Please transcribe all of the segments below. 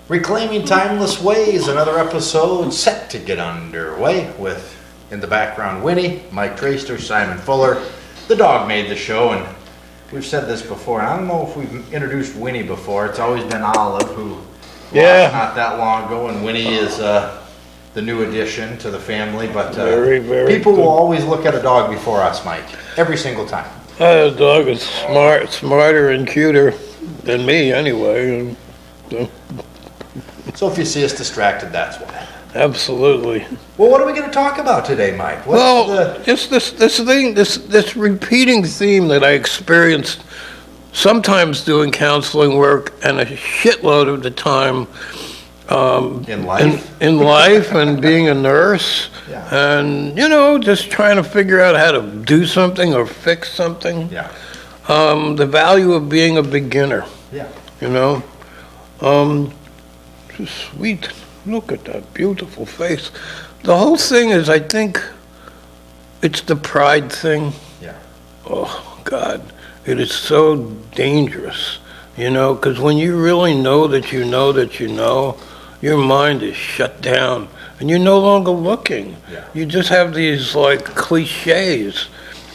Reclaiming Timeless Ways, another episode set to get underway with, in the background, Winnie, Mike Traster, Simon Fuller. The dog made the show, and we've said this before. I don't know if we've introduced Winnie before. It's always been Olive, who lost not that long ago, and Winnie is the new addition to the family. But very people good. will always look at a dog before us, Mike, every single time. The dog is smarter and cuter than me anyway. So if you see us distracted, that's why. Absolutely. Well, what are we going to talk about today, Mike? Just this repeating theme that I experienced sometimes doing counseling work and a shitload of the time in life? In life and being a nurse. Yeah. And, just trying to figure out how to do something or fix something. Yeah. The value of being a beginner. Yeah. Sweet. Look at that beautiful face. The whole thing is, I think, it's the pride thing. Yeah. Oh, God. It is so dangerous, because when you really know that you know that you know, your mind is shut down and you're no longer looking. Yeah. You just have these, cliches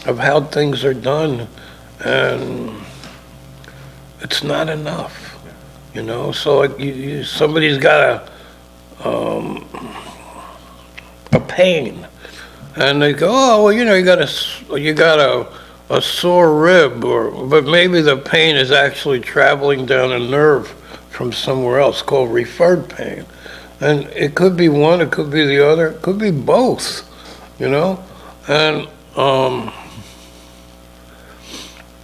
of how things are done, and it's not enough. So somebody's got a pain, and they go, oh, well, you got a sore rib, but maybe the pain is actually traveling down a nerve from somewhere else, called referred pain, and it could be one, it could be the other, it could be both, and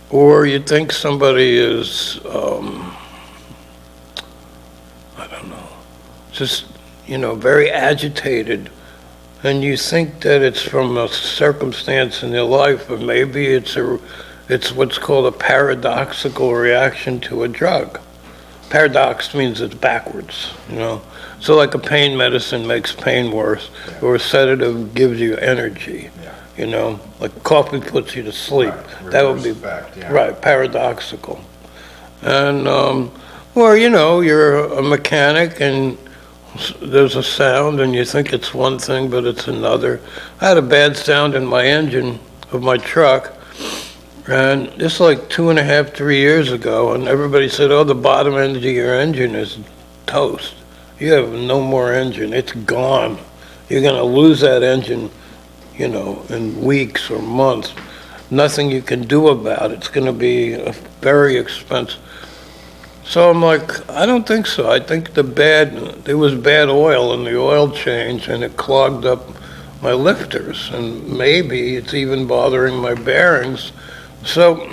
or you think somebody is just, very agitated, and you think that it's from a circumstance in their life, but maybe it's what's called a paradoxical reaction to a drug. Paradox means it's backwards, So like a pain medicine makes pain worse, or a sedative gives you energy, like coffee puts you to sleep. Right. That would be Effect, yeah. right, paradoxical. And you're a mechanic and there's a sound and you think it's one thing, but it's another. I had a bad sound in my engine of my truck, and this 2.5, 3 years ago, and everybody said, oh, the bottom end of your engine is toast. You have no more engine. It's gone. You're going to lose that engine, in weeks or months. Nothing you can do about it. It's going to be very expensive. So I'm like, I don't think so. I think there was bad oil in the oil change, and it clogged up my lifters, and maybe it's even bothering my bearings. So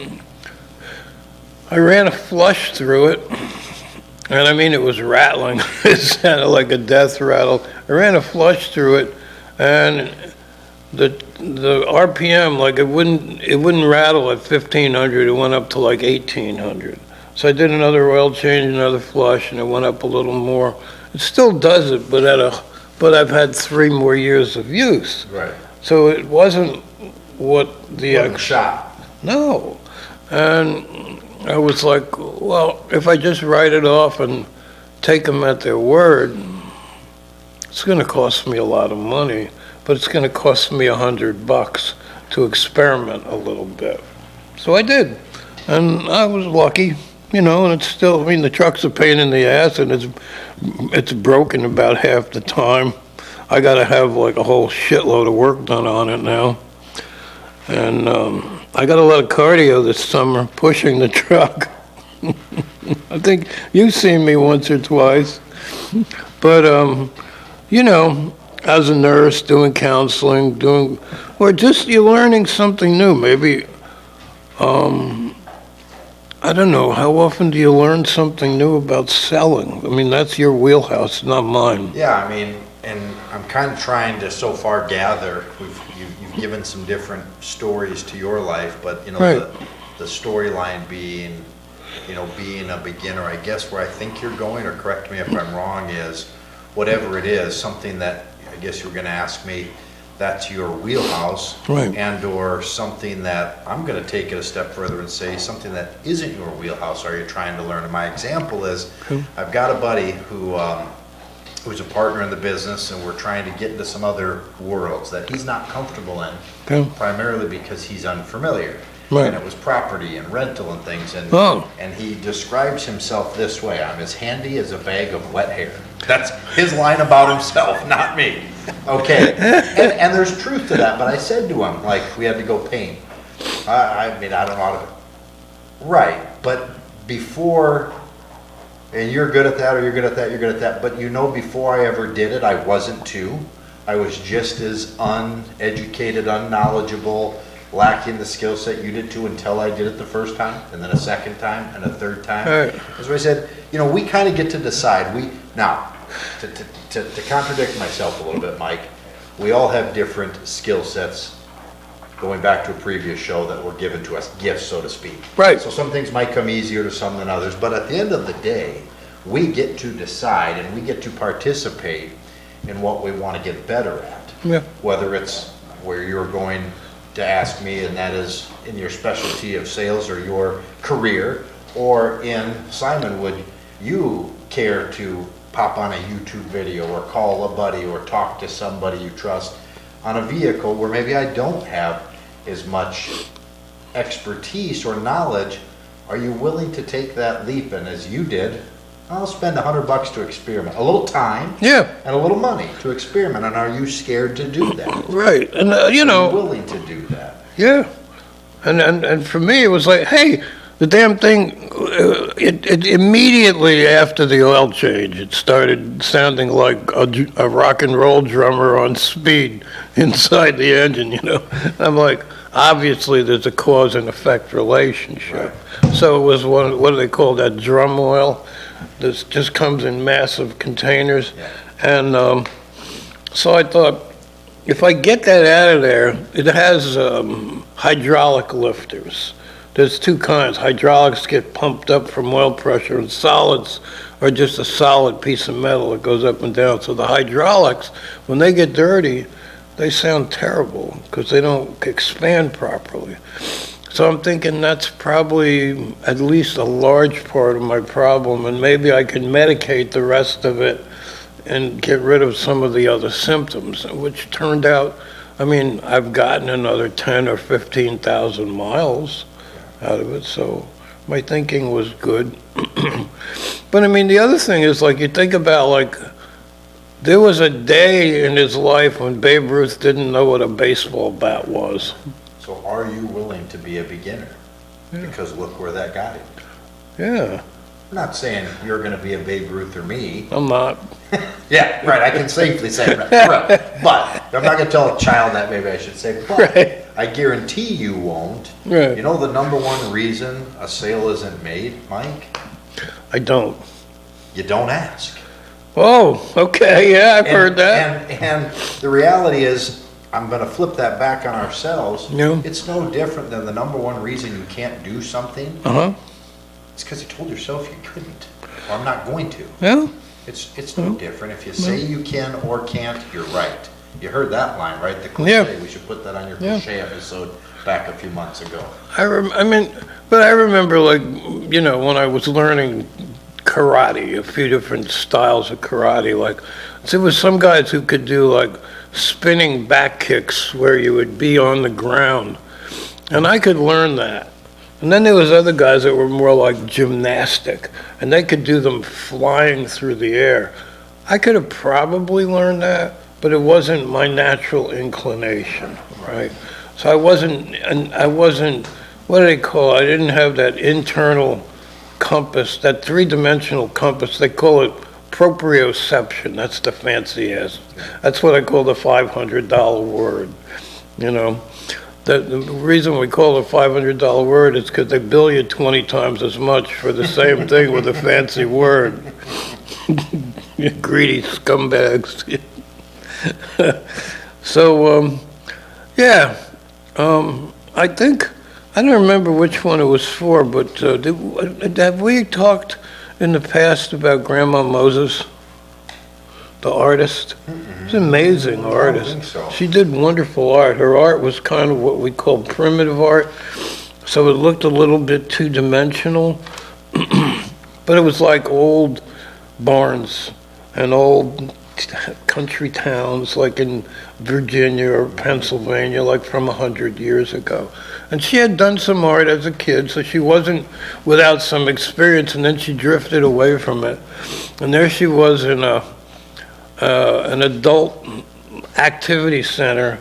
I ran a flush through it, and I mean, it was rattling. It sounded like a death rattle. I ran a flush through it, and the RPM, it wouldn't rattle at 1,500. It went up to 1,800. So I did another oil change, another flush, and it went up a little more. It still does it, but I've had 3 more years of use. Right. So it wasn't what the shot. No. And I was like, well, if I just write it off and take them at their word, it's going to cost me a lot of money, but it's going to cost me $100 to experiment a little bit. So I did, and I was lucky. And it's still, the truck's a pain in the ass, and it's broken about half the time. I got to have a whole shitload of work done on it now. And I got a lot of cardio this summer pushing the truck. I think you've seen me once or twice. But, as a nurse, doing counseling, or just you're learning something new. Maybe, I don't know, how often do you learn something new about selling? That's your wheelhouse, not mine. Yeah, and I'm kind of trying to so far gather, you've given some different stories to your life, but, Right. the storyline being, being a beginner, I guess where I think you're going, or correct me if I'm wrong, is whatever it is, something that I guess you were going to ask me, that's your wheelhouse. Right. And/or something that, I'm gonna take it a step further and say, something that isn't your wheelhouse, are you trying to learn? And my example is, I've got a buddy who's a partner in the business, and we're trying to get into some other worlds that he's not comfortable in, Okay. primarily because he's unfamiliar. Right. And it was property and rental and things, and Oh. and he describes himself this way: I'm as handy as a bag of wet hair. That's his line about himself, not me. Okay, and there's truth to that, but I said to him, like, we had to go paint. I mean, I don't know how to, right, but before, and you're good at that, or you're good at that, you're good at that, but before I ever did it, I wasn't too. I was just as uneducated, unknowledgeable, lacking the skill set you did too, until I did it the first time, and then a second time, and a third time. Right. That's why I said, we kind of get to decide. Now, to contradict myself a little bit, Mike, we all have different skill sets, going back to a previous show, that were given to us, gifts, so to speak. Right. So some things might come easier to some than others, but at the end of the day, we get to decide, and we get to participate in what we want to get better at. Yeah. Whether it's where you're going to ask me, and that is in your specialty of sales or your career, or in, Simon, would you care to pop on a YouTube video, or call a buddy, or talk to somebody you trust on a vehicle where maybe I don't have as much expertise or knowledge? Are you willing to take that leap? And as you did, I'll spend $100 to experiment, a little time, Yeah. and a little money to experiment. And are you scared to do that? Right. And, Are you willing to do that? yeah. And for me, it was like, hey, the damn thing, it immediately after the oil change, it started sounding like a rock and roll drummer on speed inside the engine, I'm like, obviously there's a cause and effect relationship. So it was what do they call that, drum oil? This just comes in massive containers. Yeah. And so I thought, if I get that out of there, it has hydraulic lifters. There's two kinds. Hydraulics get pumped up from oil pressure, and solids are just a solid piece of metal that goes up and down. So the hydraulics, when they get dirty, they sound terrible because they don't expand properly. So I'm thinking that's probably at least a large part of my problem, and maybe I can medicate the rest of it and get rid of some of the other symptoms, which turned out, I've gotten another 10 or 15,000 miles out of it, so my thinking was good. But the other thing is, like, you think about, like, there was a day in his life when Babe Ruth didn't know what a baseball bat was. So are you willing to be a beginner? Because look where that got him. Yeah, I'm not saying you're going to be a Babe Ruth or me. I'm not. Yeah, right, I can safely say that. Right. But I'm not going to tell a child that, maybe I should say, but Right. I guarantee you won't. Right. You know the number one reason a sale isn't made, Mike? I don't. You don't ask. Oh, okay, yeah, I've heard that. And the reality is, I'm going to flip that back on ourselves. Yeah. It's no different than the number one reason you can't do something. Uh-huh, It's because you told yourself you couldn't, or I'm not going to. yeah, It's no different. If you say you can or can't, you're right. You heard that line, right? The cliche. Yeah. We should put that on your Yeah. cliche episode back a few months ago. but I remember, like, when I was learning karate, a few different styles of karate, like, there was some guys who could do, like, spinning back kicks where you would be on the ground, and I could learn that. And then there was other guys that were more like gymnastic, and they could do them flying through the air. I could have probably learned that, but it wasn't my natural inclination, right? So I wasn't, what do they call it? I didn't have that internal compass, that three-dimensional compass. They call it proprioception. That's the fancy ass. That's what I call the $500 word, The reason we call it a $500 word is because they bill you 20 times as much for the same thing with a fancy word. You greedy scumbags. So, I think, I don't remember which one it was for, but have we talked in the past about Grandma Moses, the artist? She's an amazing artist. think so. She did wonderful art. Her art was kind of what we call primitive art, so it looked a little bit two-dimensional, but it was like old barns and old country towns like in Virginia or Pennsylvania, like from 100 years ago. And she had done some art as a kid, so she wasn't without some experience, and then she drifted away from it. And there she was in an adult activity center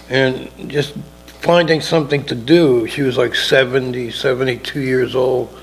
and just finding something to do. She was like 70, 72 years old.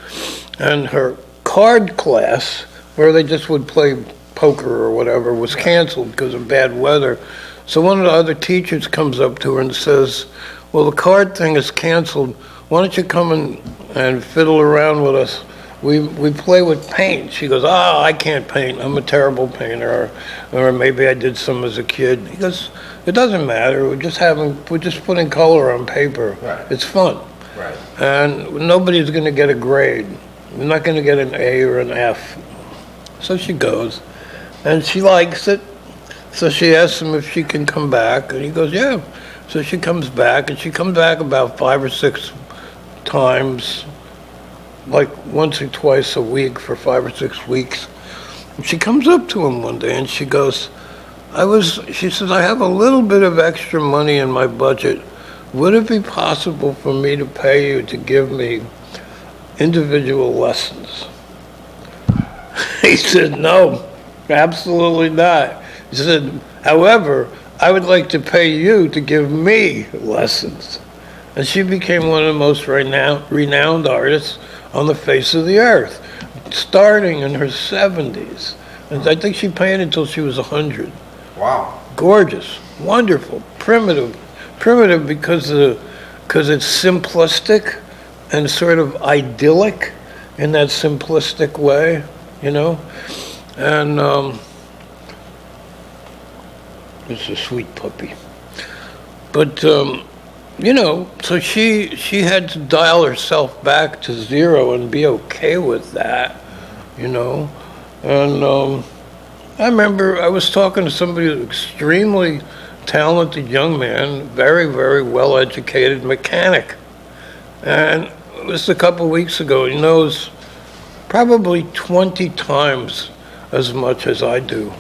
And her card class, where they just would play poker or whatever, was canceled because of bad weather. So one of the other teachers comes up to her and says, well, the card thing is canceled. Why don't you come and fiddle around with us? We play with paint. She goes, oh, I can't paint. I'm a terrible painter. Or maybe I did some as a kid. He goes, it doesn't matter. We're just putting color on paper. Right. It's fun. Right. And nobody's going to get a grade. You're not going to get an A or an F. So she goes, and she likes it. So she asks him if she can come back, and he goes, yeah. So she comes back, and she comes back about 5 or 6 times, like once or twice a week for 5 or 6 weeks. And she comes up to him one day and she goes, she says, I have a little bit of extra money in my budget. Would it be possible for me to pay you to give me individual lessons? He said, no, absolutely not. He said, however, I would like to pay you to give me lessons. And she became one of the most renowned artists on the face of the earth, starting in her 70s. And I think she painted until she was 100. Wow. Gorgeous, wonderful, primitive because it's simplistic and sort of idyllic in that simplistic way, you know? And it's a sweet puppy. But, you know, so she had to dial herself back to zero and be okay with that, you know? And I remember I was talking to somebody, an extremely talented young man, very, very well-educated mechanic. And it was a couple of weeks ago. He knows probably 20 times as much as I do.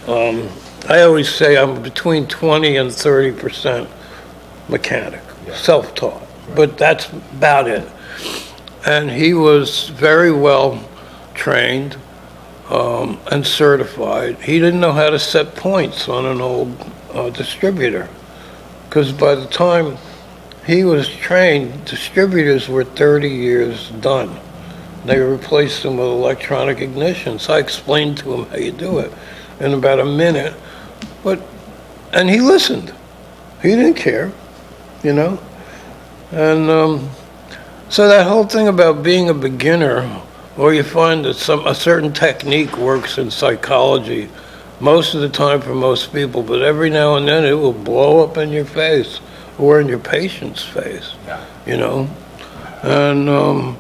I always say I'm between 20 and 30% mechanic, self-taught, but that's about it. And he was very well trained and certified. He didn't know how to set points on an old distributor, because by the time he was trained, distributors were 30 years done. They replaced them with electronic ignition. So I explained to him how you do it in about a minute. And he listened. He didn't care, you know? And so that whole thing about being a beginner, or you find that a certain technique works in psychology most of the time for most people, but every now and then it will blow up in your face or in your patient's face, you know? And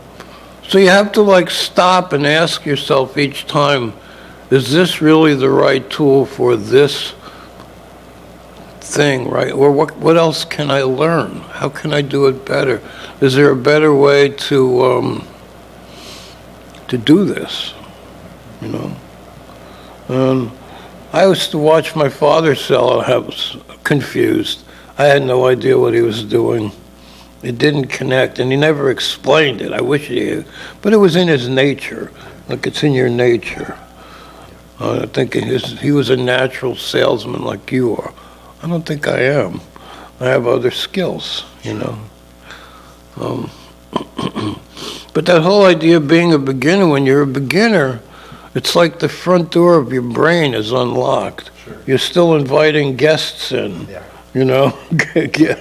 so you have to like stop and ask yourself each time, is this really the right tool for this thing, right? Or what else can I learn? How can I do it better? Is there a better way to do this, you know? And I used to watch my father sell, and I was confused. I had no idea what he was doing. It didn't connect, and he never explained it. I wish he had, but it was in his nature, like it's in your nature. I think he was a natural salesman like you are. I don't think I am. I have other skills, you know. But that whole idea of being a beginner, when you're a beginner, it's like the front door of your brain is unlocked. Sure. You're still inviting guests in, Yeah. you know,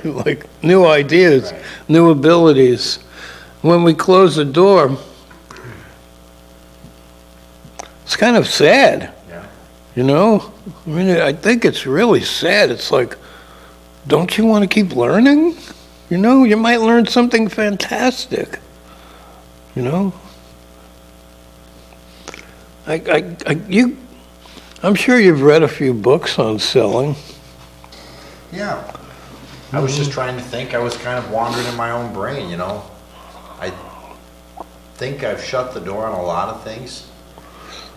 like new ideas, Right. new abilities. When we close the door, it's kind of sad. Yeah. You know, I mean, I think it's really sad. It's like, don't you want to keep learning? You know, you might learn something fantastic. You know, I'm sure you've read a few books on selling. Yeah. I was just trying to think. I was kind of wandering in my own brain, you know. I think I've shut the door on a lot of things.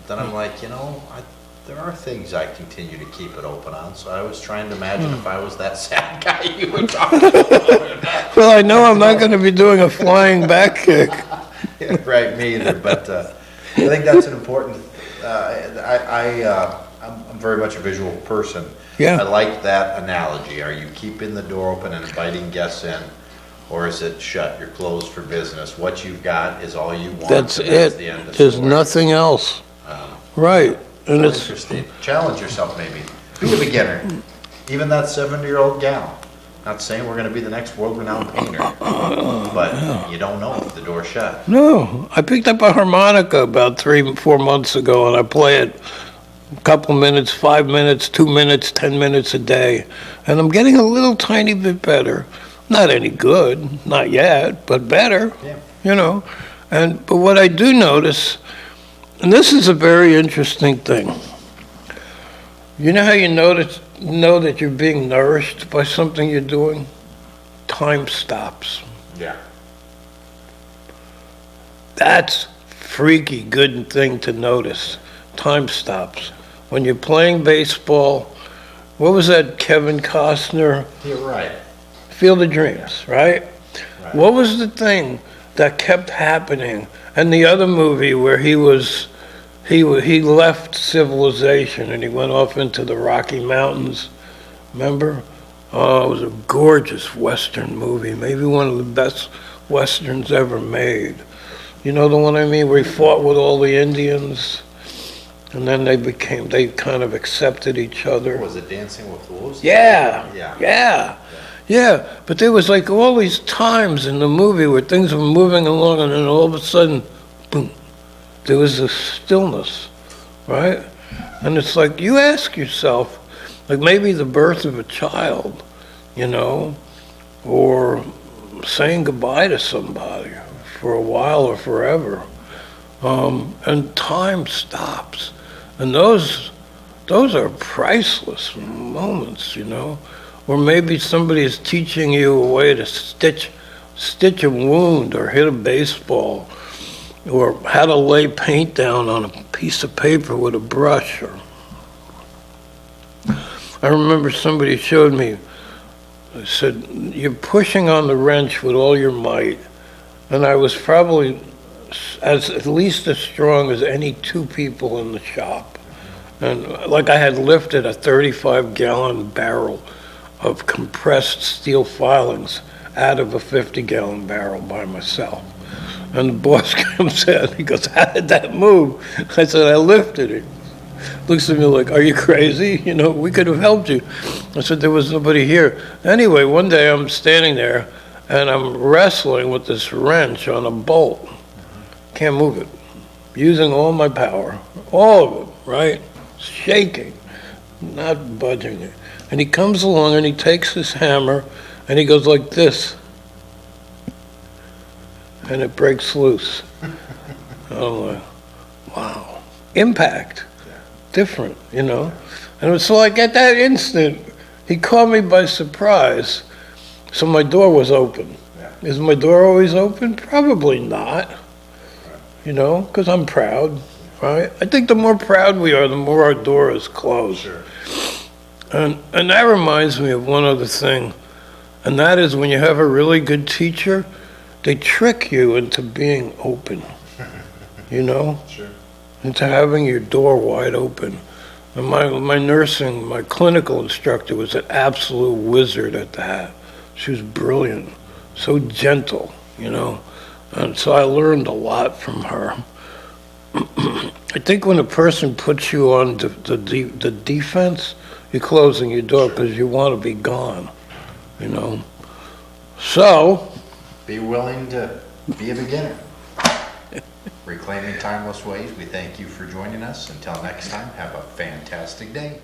Then I'm like, you know, there are things I continue to keep it open on. So I was trying to imagine if I was that sad guy you were talking about. Well, I know I'm not going to be doing a flying back kick. Yeah, right, me either. But I think that's an important. I'm very much a visual person. Yeah. I like that analogy. Are you keeping the door open and inviting guests in, or is it shut? You're closed for business. What you've got is all you want. That's and it. the end of the There's story. nothing else. Right. And it's, Interesting. Challenge yourself, maybe. Be a beginner. Even that 70-year-old gal. Not saying we're going to be the next world-renowned painter, but you don't know if the door's shut. no, I picked up a harmonica about 3-4 months ago, and I play it a couple minutes, 5 minutes, 2 minutes, 10 minutes a day. And I'm getting a little tiny bit better. Not any good, not yet, but better, Yeah. you know. But what I do notice, and this is a very interesting thing. You know how you know that you're being nourished by something you're doing? Time stops. Yeah. That's freaky good thing to notice. Time stops. When you're playing baseball, what was that Kevin Costner, You're right. Field of Dreams, right? Right. What was the thing that kept happening? And the other movie where he left civilization and he went off into the Rocky Mountains, remember? Oh, it was a gorgeous Western movie, maybe one of the best Westerns ever made. You know the one I mean, where he fought with all the Indians, and then they kind of accepted each other. Was it Dancing with Wolves? Yeah. But there was like all these times in the movie where things were moving along, and then all of a sudden, boom, there was a stillness, right? And it's like you ask yourself, like maybe the birth of a child, you know, or saying goodbye to somebody for a while or forever, and time stops, and those are priceless moments, you know. Or maybe somebody is teaching you a way to stitch a wound or hit a baseball, or how to lay paint down on a piece of paper with a brush. Or I remember somebody showed me, they said, you're pushing on the wrench with all your might, and I was probably at least as strong as any 2 people in the shop. And like I had lifted a 35-gallon barrel of compressed steel filings out of a 50-gallon barrel by myself. And the boss comes in, he goes, how did that move? I said, I lifted it. Looks at me like, are you crazy? You know, we could have helped you. I said, there was nobody here. Anyway, one day I'm standing there and I'm wrestling with this wrench on a bolt. Can't move it. Using all my power, all of it, right? Shaking, not budging it. And he comes along and he takes his hammer and he goes like this. And it breaks loose. I'm like, wow. Impact. Different, you know? And it was like at that instant, he caught me by surprise. So my door was open. Is my door always open? Probably not. You know, because I'm proud, right? I think the more proud we are, the more our door is closed. Sure. And that reminds me of one other thing, and that is when you have a really good teacher, they trick you into being open, you know? Sure. Into having your door wide open. And my clinical instructor was an absolute wizard at that. She was brilliant, so gentle, you know? And so I learned a lot from her. I think when a person puts you on the defense, you're closing your door because you want to be gone, you know? So, Be willing to be a beginner. Reclaiming Timeless Ways, we thank you for joining us. Until next time, have a fantastic day.